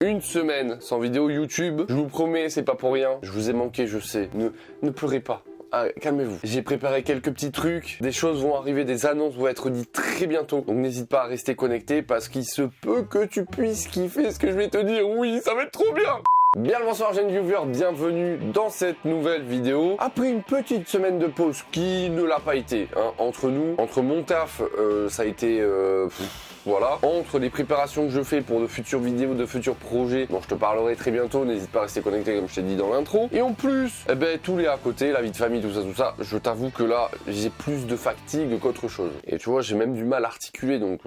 Une semaine sans vidéo YouTube, je vous promets, c'est pas pour rien. Je vous ai manqué, je sais. Ne pleurez pas. Ah, calmez-vous. J'ai préparé quelques petits trucs, des choses vont arriver, des annonces vont être dites très bientôt. Donc n'hésite pas à rester connecté parce qu'il se peut que tu puisses kiffer ce que je vais te dire. Oui, ça va être trop bien. Bien le bonsoir jeunes viewers, bienvenue dans cette nouvelle vidéo. Après une petite semaine de pause qui ne l'a pas été, hein, entre nous, entre mon taf, ça a été... Voilà, entre les préparations que je fais pour de futures vidéos, de futurs projets dont je te parlerai très bientôt, n'hésite pas à rester connecté comme je t'ai dit dans l'intro. Et en plus, tous les à côté, la vie de famille, tout ça, je t'avoue que là, j'ai plus de fatigue qu'autre chose. Et tu vois, j'ai même du mal à articuler, donc...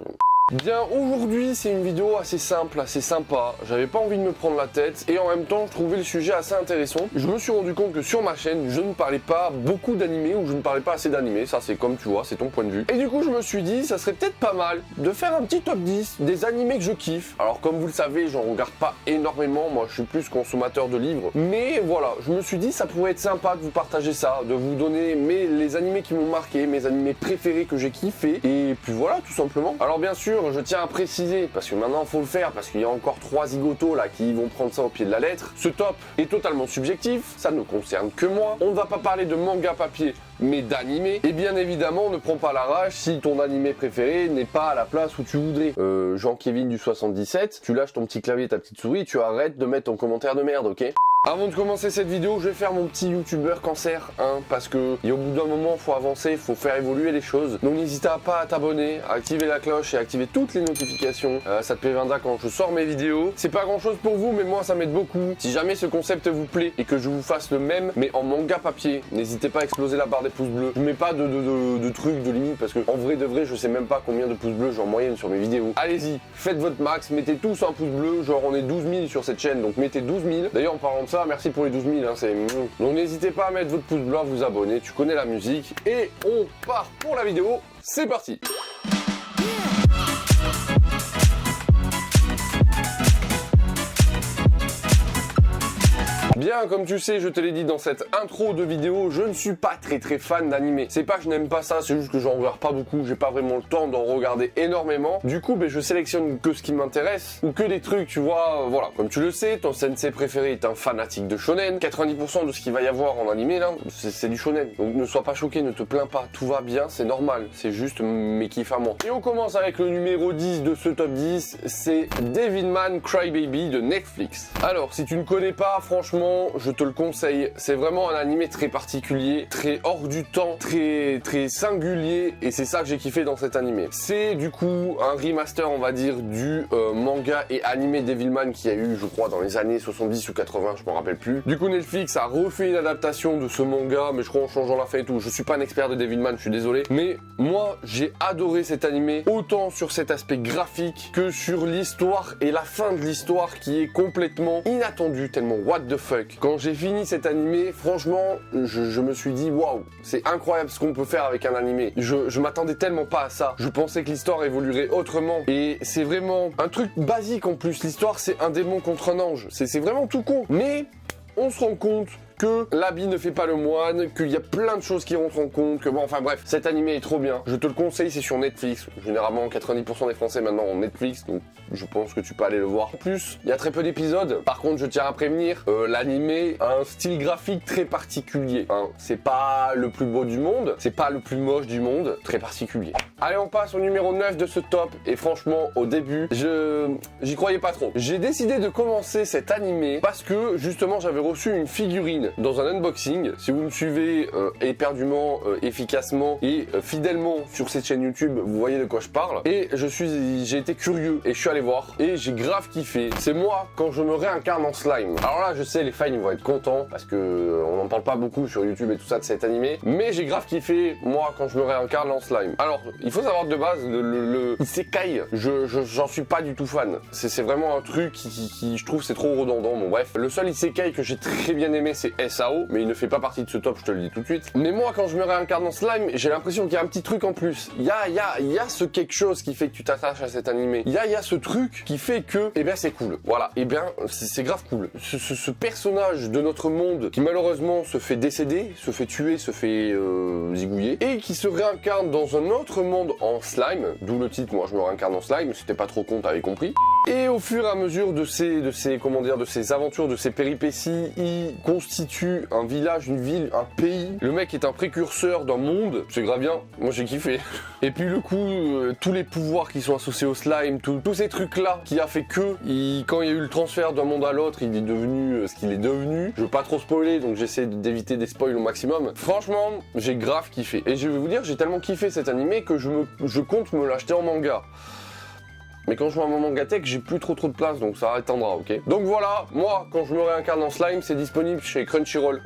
Bien, aujourd'hui, c'est une vidéo assez simple, assez sympa. J'avais pas envie de me prendre la tête et en même temps, je trouvais le sujet assez intéressant. Je me suis rendu compte que sur ma chaîne, je ne parlais pas beaucoup d'animés ou je ne parlais pas assez d'animés. Ça, c'est comme tu vois, c'est ton point de vue. Et du coup, je me suis dit, ça serait peut-être pas mal de faire un petit top 10 des animés que je kiffe. Alors, comme vous le savez, j'en regarde pas énormément. Moi, je suis plus consommateur de livres. Mais voilà, je me suis dit, ça pourrait être sympa de vous partager ça, de vous donner les animés qui m'ont marqué, mes animés préférés que j'ai kiffé. Et puis voilà, tout simplement. Alors, bien sûr, je tiens à préciser, parce que maintenant il faut le faire, parce qu'il y a encore 3 zigotos là qui vont prendre ça au pied de la lettre. Ce top est totalement subjectif, ça ne concerne que moi. On ne va pas parler de manga papier, mais d'animé. Et bien évidemment, ne prends pas la rage si ton animé préféré n'est pas à la place où tu voudrais. Jean-Kevin du 77, tu lâches ton petit clavier, ta petite souris, tu arrêtes de mettre ton commentaire de merde, ok ? Avant de commencer cette vidéo, je vais faire mon petit youtubeur cancer, hein, parce que au bout d'un moment, faut avancer, faut faire évoluer les choses. Donc n'hésite pas à t'abonner, à activer la cloche et à activer toutes les notifications. Ça te préviendra quand je sors mes vidéos. C'est pas grand chose pour vous, mais moi ça m'aide beaucoup. Si jamais ce concept vous plaît et que je vous fasse le même, mais en manga papier, n'hésitez pas à exploser la barre des pouces bleus. Je mets pas de trucs, de limite, parce que en vrai de vrai, je sais même pas combien de pouces bleus j'ai en moyenne sur mes vidéos. Allez-y, faites votre max, mettez tous un pouce bleu, genre on est 12 000 sur cette chaîne, donc mettez 12 000. D'ailleurs en parlant de ça, merci pour les 12 000, hein, c'est... Donc n'hésitez pas à mettre votre pouce bleu, à vous abonner, tu connais la musique. Et on part pour la vidéo, c'est parti. Bien, comme tu sais, je te l'ai dit dans cette intro de vidéo, je ne suis pas très fan d'animé. C'est pas que je n'aime pas ça, c'est juste que j'en regarde pas beaucoup, j'ai pas vraiment le temps d'en regarder énormément. Du coup, je sélectionne que ce qui m'intéresse, ou que des trucs, tu vois, voilà. Comme tu le sais, ton sensei préféré est un fanatique de shonen. 90% de ce qu'il va y avoir en animé, là, c'est du shonen. Donc ne sois pas choqué, ne te plains pas, tout va bien, c'est normal. C'est juste mes kiffs à moi. Et on commence avec le numéro 10 de ce top 10, c'est Devilman Crybaby de Netflix. Alors, si tu ne connais pas, franchement, je te le conseille, c'est vraiment un animé très particulier, très hors du temps, très singulier, et c'est ça que j'ai kiffé dans cet animé. C'est du coup un remaster, on va dire, du manga et animé Devilman qui a eu, je crois, dans les années 70 ou 80, je m'en rappelle plus. Du coup, Netflix a refait une adaptation de ce manga, mais je crois en changeant la fin et tout. Je suis pas un expert de Devilman, je suis désolé, mais moi, j'ai adoré cet animé, autant sur cet aspect graphique que sur l'histoire et la fin de l'histoire qui est complètement inattendue, tellement what the fuck. Quand j'ai fini cet animé, franchement, je me suis dit waouh, c'est incroyable ce qu'on peut faire avec un animé. Je m'attendais tellement pas à ça. Je pensais que l'histoire évoluerait autrement. Et c'est vraiment un truc basique en plus. L'histoire, c'est un démon contre un ange. C'est vraiment tout con. Mais on se rend compte que l'habit ne fait pas le moine, qu'il y a plein de choses qui rentrent en compte, que bon, enfin bref, cet animé est trop bien. Je te le conseille, c'est sur Netflix. Généralement, 90% des Français maintenant ont Netflix, donc je pense que tu peux aller le voir. En plus, il y a très peu d'épisodes. Par contre, je tiens à prévenir, l'animé a un style graphique très particulier. Hein. C'est pas le plus beau du monde, c'est pas le plus moche du monde, très particulier. Allez, on passe au numéro 9 de ce top, et franchement, au début, j'y croyais pas trop. J'ai décidé de commencer cet animé parce que, justement, j'avais reçu une figurine dans un unboxing. Si vous me suivez éperdument, efficacement et fidèlement sur cette chaîne YouTube, vous voyez de quoi je parle. Et j'ai été curieux et je suis allé voir et j'ai grave kiffé. C'est moi quand je me réincarne en slime. Alors là, je sais, les fans ils vont être contents parce que on n'en parle pas beaucoup sur YouTube et tout ça de cet animé, mais j'ai grave kiffé moi quand je me réincarne en slime. Alors, il faut savoir de base le isekai, j'en suis pas du tout fan. C'est vraiment un truc qui je trouve c'est trop redondant. Bon bref, le seul isekai que j'ai très bien aimé c'est SAO, mais il ne fait pas partie de ce top, je te le dis tout de suite. Mais moi, quand je me réincarne en slime, j'ai l'impression qu'il y a un petit truc en plus. Il y a ce quelque chose qui fait que tu t'attaches à cet animé. Il y a ce truc qui fait que, eh bien, c'est cool. Voilà, eh bien, c'est grave cool. Ce personnage de notre monde qui malheureusement se fait décéder, se fait tuer, se fait zigouiller, et qui se réincarne dans un autre monde en slime, d'où le titre, moi je me réincarne en slime, c'était pas trop con, t'avais compris. Et au fur et à mesure de ces aventures, de ces péripéties, il constitue un village, une ville, un pays. Le mec est un précurseur d'un monde, c'est grave bien, moi j'ai kiffé. Et puis le coup, tous les pouvoirs qui sont associés au slime, tous ces trucs-là, qui a fait que, quand il y a eu le transfert d'un monde à l'autre, il est devenu ce qu'il est devenu. Je veux pas trop spoiler, donc j'essaie d'éviter des spoils au maximum. Franchement, j'ai grave kiffé. Et je vais vous dire, j'ai tellement kiffé cet animé que je compte me l'acheter en manga. Mais quand je vois mon Mangatech, j'ai plus trop de place, donc ça attendra, ok. Donc voilà, moi, quand je me réincarne en slime, c'est disponible chez Crunchyroll.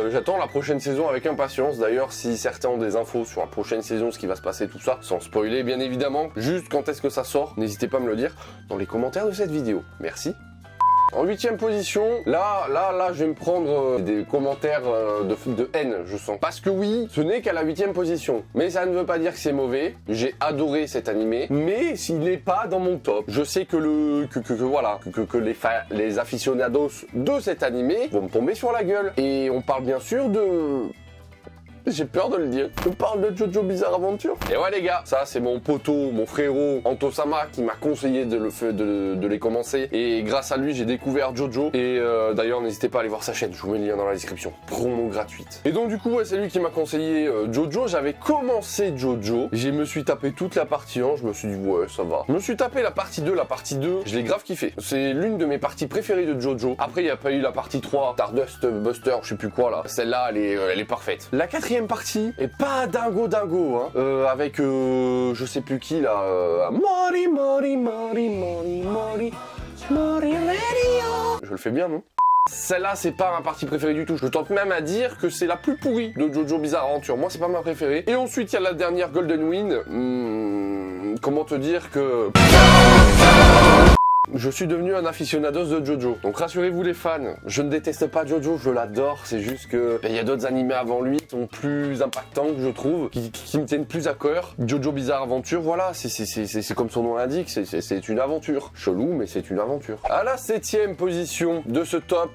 J'attends la prochaine saison avec impatience. D'ailleurs, si certains ont des infos sur la prochaine saison, ce qui va se passer, tout ça, sans spoiler, bien évidemment, juste quand est-ce que ça sort, n'hésitez pas à me le dire dans les commentaires de cette vidéo. Merci. En 8ème position, là, je vais me prendre des commentaires de haine, je sens. Parce que oui, ce n'est qu'à la 8ème position. Mais ça ne veut pas dire que c'est mauvais. J'ai adoré cet animé, mais s'il n'est pas dans mon top. Je sais que les aficionados de cet animé vont me tomber sur la gueule. Et on parle bien sûr de... J'ai peur de le dire. On parle de Jojo Bizarre Adventure. Et ouais les gars, ça c'est mon poteau, mon frérot Antosama qui m'a conseillé de les commencer. Et grâce à lui j'ai découvert Jojo. Et d'ailleurs n'hésitez pas à aller voir sa chaîne, je vous mets le lien dans la description. Promo gratuite. Et donc du coup ouais, c'est lui qui m'a conseillé Jojo. J'avais commencé Jojo. Je me suis tapé toute la partie 1, je me suis dit ouais ça va. Je me suis tapé la partie 2, je l'ai grave kiffé. C'est l'une de mes parties préférées de Jojo. Après il n'y a pas eu la partie 3, Stardust Buster, je sais plus quoi là. Celle-là elle est parfaite. La quatrième partie est pas dingo hein, avec je sais plus qui là, Mori je le fais bien non? Celle-là c'est pas ma partie préférée du tout, je tente même à dire que c'est la plus pourrie de Jojo Bizarre Adventure, moi c'est pas ma préférée. Et ensuite il y a la dernière Golden Wind, comment te dire que... Je suis devenu un aficionados de Jojo. Donc rassurez-vous les fans, je ne déteste pas Jojo, je l'adore, c'est juste que il y a d'autres animés avant lui qui sont plus impactants que je trouve, qui me tiennent plus à cœur. Jojo Bizarre Adventure, voilà, c'est comme son nom l'indique, c'est une aventure. Chelou, mais c'est une aventure. À la 7ème position de ce top,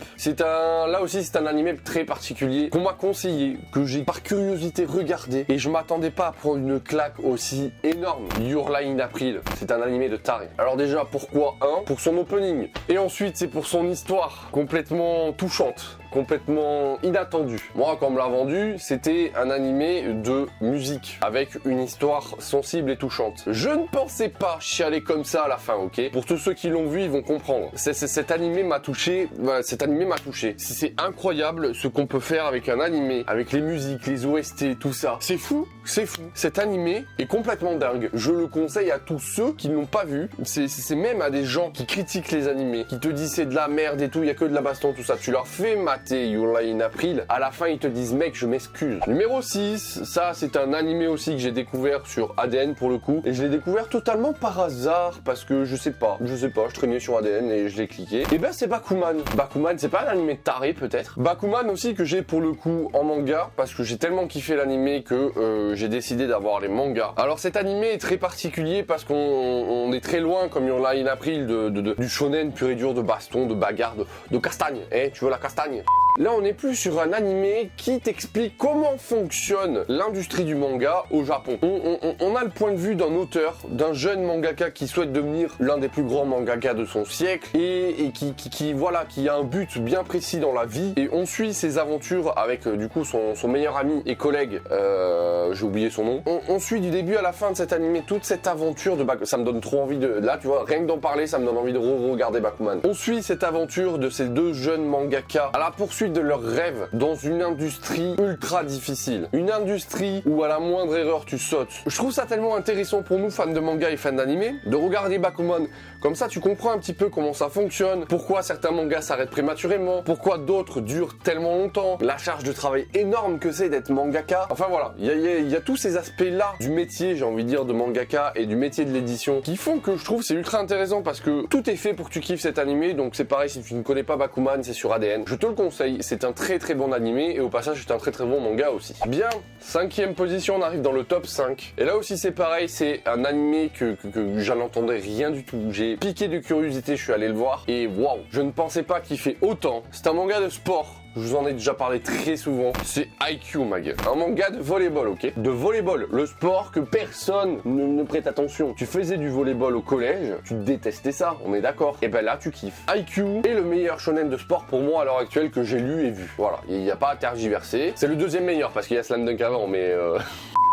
là aussi c'est un animé très particulier qu'on m'a conseillé, que j'ai par curiosité regardé et je m'attendais pas à prendre une claque aussi énorme. Your Lie in April, c'est un animé de taré. Alors déjà pourquoi pour son opening, et ensuite c'est pour son histoire complètement touchante, complètement inattendue. Moi quand on me l'a vendu, c'était un animé de musique avec une histoire sensible et touchante. Je ne pensais pas chialer comme ça à la fin, ok? Pour tous ceux qui l'ont vu, ils vont comprendre. Cet animé m'a touché, C'est incroyable ce qu'on peut faire avec un animé, avec les musiques, les OST, tout ça. C'est fou, c'est fou. Cet animé est complètement dingue. Je le conseille à tous ceux qui ne l'ont pas vu. C'est même à des gens qui critiquent les animés, qui te disent c'est de la merde et tout, il y a que de la baston, tout ça. Tu leur fais mater Your Lie in April, à la fin ils te disent mec je m'excuse. Numéro 6, ça c'est un animé aussi que j'ai découvert sur ADN pour le coup, et je l'ai découvert totalement par hasard, parce que je sais pas, je traînais sur ADN et je l'ai cliqué. Et ben c'est Bakuman. Bakuman c'est pas un animé taré peut-être. Bakuman aussi que j'ai pour le coup en manga, parce que j'ai tellement kiffé l'animé que j'ai décidé d'avoir les mangas. Alors cet animé est très particulier parce qu'on est très loin comme Your Lie in April du shonen pur et dur, de baston, de bagarre, de castagne. Eh, tu veux la castagne? Là, on est plus sur un animé qui t'explique comment fonctionne l'industrie du manga au Japon. On a le point de vue d'un auteur, d'un jeune mangaka qui souhaite devenir l'un des plus grands mangaka de son siècle et qui a un but bien précis dans la vie. Et on suit ses aventures avec du coup son meilleur ami et collègue, j'ai oublié son nom. On suit du début à la fin de cet animé toute cette aventure de Bakuman. Ça me donne trop envie de... Là, tu vois, rien que d'en parler, ça me donne envie de regarder Bakuman. On suit cette aventure de ces deux jeunes mangaka à la poursuite de leurs rêves dans une industrie ultra difficile. Une industrie où à la moindre erreur tu sautes. Je trouve ça tellement intéressant pour nous fans de manga et fans d'anime de regarder Bakuman. Comme ça tu comprends un petit peu comment ça fonctionne, pourquoi certains mangas s'arrêtent prématurément, pourquoi d'autres durent tellement longtemps, la charge de travail énorme que c'est d'être mangaka. Enfin voilà, il y a tous ces aspects là du métier, j'ai envie de dire, de mangaka et du métier de l'édition qui font que je trouve c'est ultra intéressant parce que tout est fait pour que tu kiffes cet animé. Donc c'est pareil, si tu ne connais pas Bakuman, c'est sur ADN. Je te le conseille, c'est un très très bon animé et au passage c'est un très très bon manga aussi. Bien, 5ème position, on arrive dans le top 5. Et là aussi c'est pareil, c'est un animé que j'en entendais rien du tout. J'ai piqué de curiosité, je suis allé le voir et waouh, je ne pensais pas kiffer autant. C'est un manga de sport. je vous en ai déjà parlé très souvent, c'est Haikyuu, ma gueule. Un manga de volleyball, ok? De volleyball, le sport que personne ne prête attention. Tu faisais du volleyball au collège, tu détestais ça, on est d'accord? Et ben là, tu kiffes. Haikyuu est le meilleur shonen de sport pour moi à l'heure actuelle que j'ai lu et vu. Voilà, il n'y a pas à tergiverser. C'est le deuxième meilleur parce qu'il y a Slam Dunk avant, mais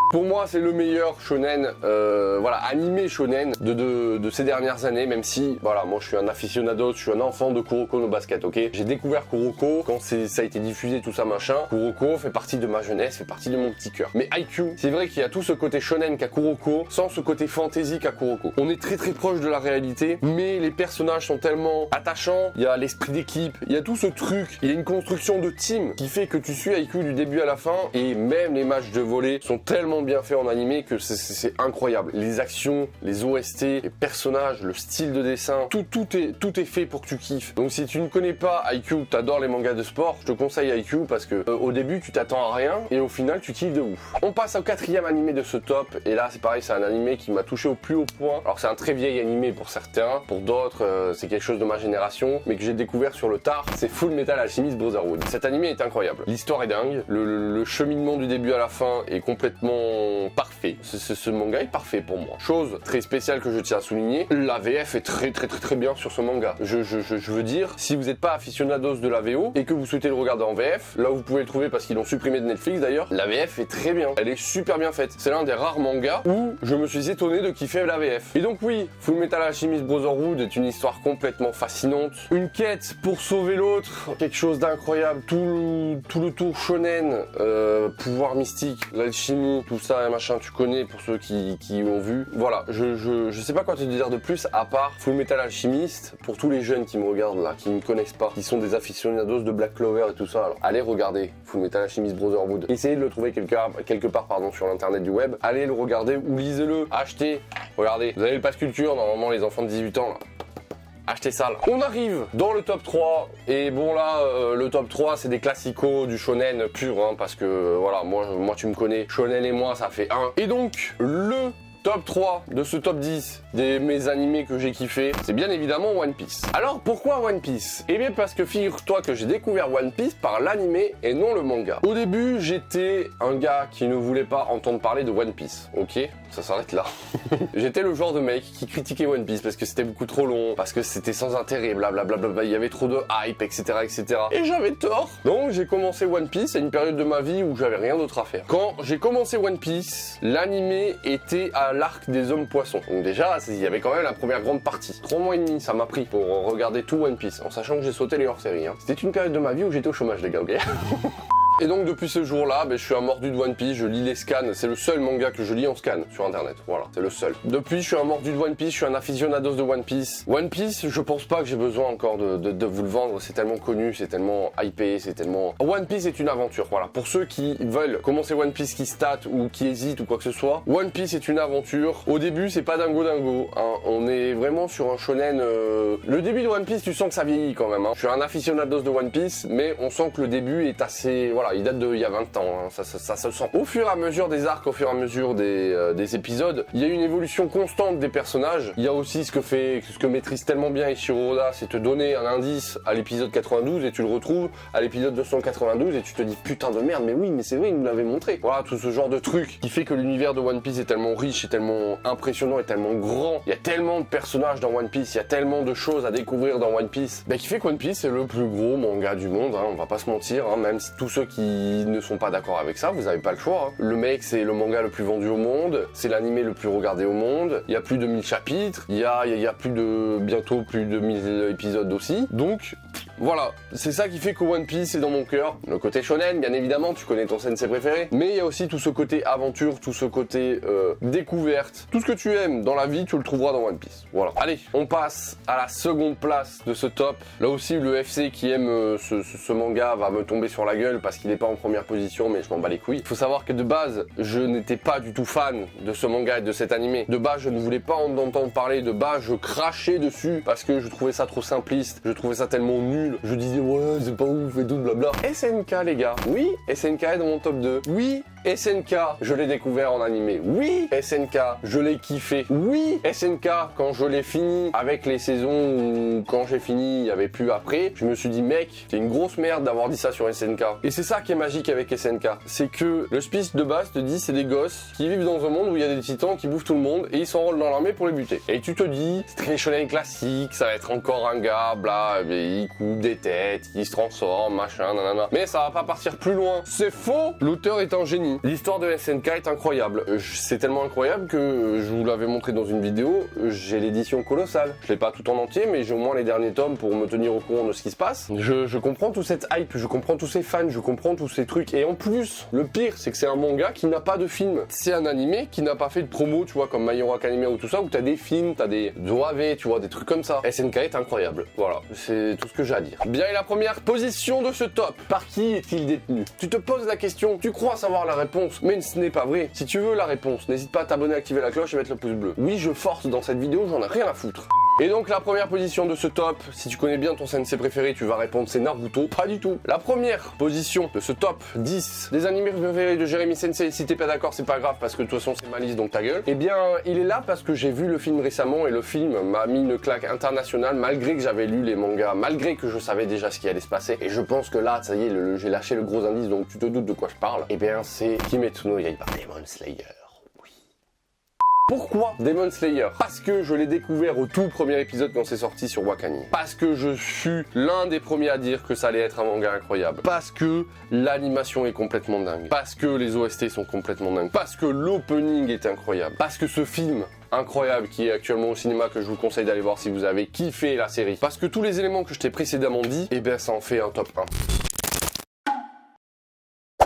pour moi, c'est le meilleur shonen, voilà, animé shonen de ces dernières années, même si, voilà, moi je suis un aficionado, je suis un enfant de Kuroko no Basket, ok? J'ai découvert Kuroko quand ça a été diffusé, tout ça, machin. Kuroko fait partie de ma jeunesse, fait partie de mon petit cœur. Mais Haikyuu, c'est vrai qu'il y a tout ce côté shonen qu'a Kuroko, sans ce côté fantasy qu'a Kuroko. On est très très proche de la réalité, mais les personnages sont tellement attachants, il y a l'esprit d'équipe, il y a tout ce truc, il y a une construction de team qui fait que tu suis Haikyuu du début à la fin, et même les matchs de volley sont tellement bien fait en animé que c'est incroyable. Les actions, les OST, les personnages, le style de dessin, tout est fait pour que tu kiffes. Donc si tu ne connais pas Haikyuu, t'adores les mangas de sport, je te conseille Haikyuu parce que au début tu t'attends à rien et au final tu kiffes de ouf. On passe au 4e animé de ce top et là c'est pareil, c'est un animé qui m'a touché au plus haut point. Alors c'est un très vieil animé pour certains, pour d'autres c'est quelque chose de ma génération, mais que j'ai découvert sur le tard, c'est Full Metal Alchemist Brotherhood. Cet animé est incroyable. L'histoire est dingue, le cheminement du début à la fin est complètement parfait. Ce manga est parfait pour moi. Chose très spéciale que je tiens à souligner, la VF est très bien sur ce manga. Je veux dire, si vous n'êtes pas aficionados de la VO et que vous souhaitez le regarder en VF, là vous pouvez le trouver parce qu'ils l'ont supprimé de Netflix d'ailleurs, la VF est très bien. Elle est super bien faite. C'est l'un des rares mangas où je me suis étonné de kiffer la VF. Et donc oui, Fullmetal Alchemist Brotherhood est une histoire complètement fascinante. Une quête pour sauver l'autre, quelque chose d'incroyable. Tout le tour shonen, pouvoir mystique, l'alchimie, tout ça, machin, tu connais pour ceux qui ont vu. Voilà, je sais pas quoi te dire de plus à part Fullmetal Alchemist pour tous les jeunes qui me regardent là, qui ne connaissent pas, qui sont des aficionados de Black Clover et tout ça. Alors, allez regarder Fullmetal Alchemist Brotherhood. Essayez de le trouver quelque part sur l'internet du web. Allez le regarder ou lisez-le, achetez. Regardez, vous avez le pass culture, normalement les enfants de 18 ans là. Achetez ça là. On arrive dans le top 3 et bon là le top 3 c'est des classicos du shonen pur hein, parce que voilà moi tu me connais, shonen et moi ça fait 1. Et donc le top 3 de ce top 10 de mes animés que j'ai kiffé, c'est bien évidemment One Piece. Alors pourquoi One Piece? Eh bien parce que figure-toi que j'ai découvert One Piece par l'animé et non le manga. Au début j'étais un gars qui ne voulait pas entendre parler de One Piece, ok? Ça s'arrête là. J'étais le genre de mec qui critiquait One Piece parce que c'était beaucoup trop long, parce que c'était sans intérêt, blablabla, il y avait trop de hype, etc. Et j'avais tort. Donc j'ai commencé One Piece à une période de ma vie où j'avais rien d'autre à faire. Quand j'ai commencé One Piece, l'animé était à l'arc des hommes poissons. Donc déjà, il y avait quand même la première grande partie. 3 mois et demi, ça m'a pris pour regarder tout One Piece, en sachant que j'ai sauté les hors-séries. Hein. C'était une période de ma vie où j'étais au chômage, les gars, ok? Et donc depuis ce jour-là, je suis un mordu de One Piece, je lis les scans, c'est le seul manga que je lis en scan sur internet, voilà, c'est le seul. Depuis je suis un mordu de One Piece, je suis un aficionados de One Piece. One Piece, je pense pas que j'ai besoin encore de vous le vendre, c'est tellement connu, c'est tellement hypé, c'est tellement... One Piece est une aventure, voilà, pour ceux qui veulent commencer One Piece, qui statent ou qui hésitent ou quoi que ce soit, One Piece est une aventure. Au début c'est pas dingo, hein. On est vraiment sur un shonen... Le début de One Piece, tu sens que ça vieillit quand même, hein. Je suis un aficionados de One Piece, mais on sent que le début est assez... Voilà, il date il y a 20 ans, hein. Ça se sent. Au fur et à mesure des arcs, au fur et à mesure des épisodes, il y a une évolution constante des personnages. Il y a aussi ce que maîtrise tellement bien Eiichiro Oda, c'est te donner un indice à l'épisode 92 et tu le retrouves à l'épisode 292 et tu te dis putain de merde, mais oui, mais c'est vrai, il nous l'avait montré. Voilà, tout ce genre de truc qui fait que l'univers de One Piece est tellement riche, et tellement impressionnant, et tellement grand. Il y a tellement de personnages dans One Piece, il y a tellement de choses à découvrir dans One Piece, qui fait que One Piece est le plus gros manga du monde, hein, on va pas se mentir, hein, même si tous ceux qui ne sont pas d'accord avec ça, vous avez pas le choix. Hein. Le mec, c'est le manga le plus vendu au monde, c'est l'animé le plus regardé au monde, il y a plus de 1000 chapitres, il y a bientôt plus de 1000 épisodes aussi, donc... Voilà, c'est ça qui fait que One Piece est dans mon cœur. Le côté shonen, bien évidemment, tu connais ton sensei préféré, mais il y a aussi tout ce côté aventure, tout ce côté découverte. Tout ce que tu aimes dans la vie, tu le trouveras dans One Piece. Voilà. Allez, on passe à la seconde place de ce top. Là aussi, le FC qui aime ce manga va me tomber sur la gueule parce qu'il n'est pas en première position, mais je m'en bats les couilles. Il faut savoir que de base, je n'étais pas du tout fan de ce manga et de cet animé. De base, je ne voulais pas en entendre parler. De base, je crachais dessus parce que je trouvais ça trop simpliste. Je trouvais ça tellement nul. Je disais ouais c'est pas ouf et tout blabla. SNK les gars, oui SNK est dans mon top 2, oui SNK, je l'ai découvert en animé. Oui, SNK, je l'ai kiffé. Oui, SNK, quand je l'ai fini avec les saisons où quand j'ai fini, il n'y avait plus après, je me suis dit mec, t'es une grosse merde d'avoir dit ça sur SNK. Et c'est ça qui est magique avec SNK, c'est que le speech de base te dit c'est des gosses qui vivent dans un monde où il y a des titans qui bouffent tout le monde et ils s'enrôlent dans l'armée pour les buter. Et tu te dis, c'est très shonen classique, ça va être encore un gars, bla, il coupe des têtes, il se transforme, machin, nanana. Mais ça va pas partir plus loin. C'est faux. L'auteur est un génie. L'histoire de SNK est incroyable. C'est tellement incroyable que je vous l'avais montré dans une vidéo, j'ai l'édition colossale. Je l'ai pas tout en entier, mais j'ai au moins les derniers tomes pour me tenir au courant de ce qui se passe. Je comprends toute cette hype, je comprends tous ces fans, je comprends tous ces trucs. Et en plus, le pire, c'est que c'est un manga qui n'a pas de film. C'est un animé qui n'a pas fait de promo, tu vois, comme My Hero Academia ou tout ça, où t'as des films, t'as des OAV, tu vois, des trucs comme ça. SNK est incroyable. Voilà, c'est tout ce que j'ai à dire. Bien, et la première position de ce top. Par qui est-il détenu? Tu te poses la question, tu crois savoir la réponse, mais ce n'est pas vrai. Si tu veux la réponse, n'hésite pas à t'abonner, activer la cloche et mettre le pouce bleu. Oui, je force dans cette vidéo, j'en ai rien à foutre. Et donc la première position de ce top, si tu connais bien ton sensei préféré, tu vas répondre c'est Naruto. Pas du tout. La première position de ce top 10 des animés préférés de Jérémy Sensei, si t'es pas d'accord c'est pas grave parce que de toute façon c'est ma liste donc ta gueule. Eh bien il est là parce que j'ai vu le film récemment et le film m'a mis une claque internationale malgré que j'avais lu les mangas, malgré que je savais déjà ce qui allait se passer. Et je pense que là, ça y est, j'ai lâché le gros indice donc tu te doutes de quoi je parle. Eh bien c'est Kimetsu no Yaiba, Demon Slayer. Pourquoi Demon Slayer? Parce que je l'ai découvert au tout premier épisode quand c'est sorti sur Wakanim. Parce que je suis l'un des premiers à dire que ça allait être un manga incroyable. Parce que l'animation est complètement dingue. Parce que les OST sont complètement dingues. Parce que l'opening est incroyable. Parce que ce film incroyable qui est actuellement au cinéma que je vous conseille d'aller voir si vous avez kiffé la série. Parce que tous les éléments que je t'ai précédemment dit, eh bien ça en fait un top 1.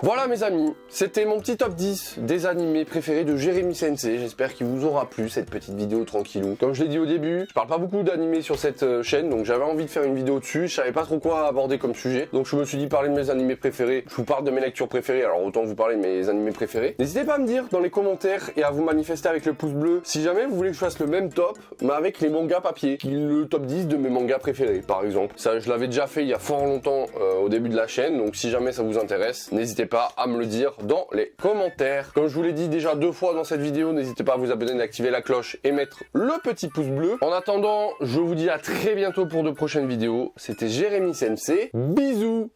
Voilà mes amis, c'était mon petit top 10 des animés préférés de Jérémy Sensei. J'espère qu'il vous aura plu cette petite vidéo tranquillou. Comme je l'ai dit au début, je parle pas beaucoup d'animés sur cette chaîne, donc j'avais envie de faire une vidéo dessus. Je savais pas trop quoi aborder comme sujet, donc je me suis dit parler de mes animés préférés. Je vous parle de mes lectures préférées, alors autant vous parler de mes animés préférés. N'hésitez pas à me dire dans les commentaires et à vous manifester avec le pouce bleu si jamais vous voulez que je fasse le même top, mais avec les mangas papier. Le top 10 de mes mangas préférés par exemple. Ça je l'avais déjà fait il y a fort longtemps au début de la chaîne, donc si jamais ça vous intéresse, n'hésitez pas à me le dire dans les commentaires. Comme je vous l'ai dit déjà 2 fois dans cette vidéo, n'hésitez pas à vous abonner, activer la cloche et mettre le petit pouce bleu. En attendant, je vous dis à très bientôt pour de prochaines vidéos. C'était Jérémy Sensei. Bisous.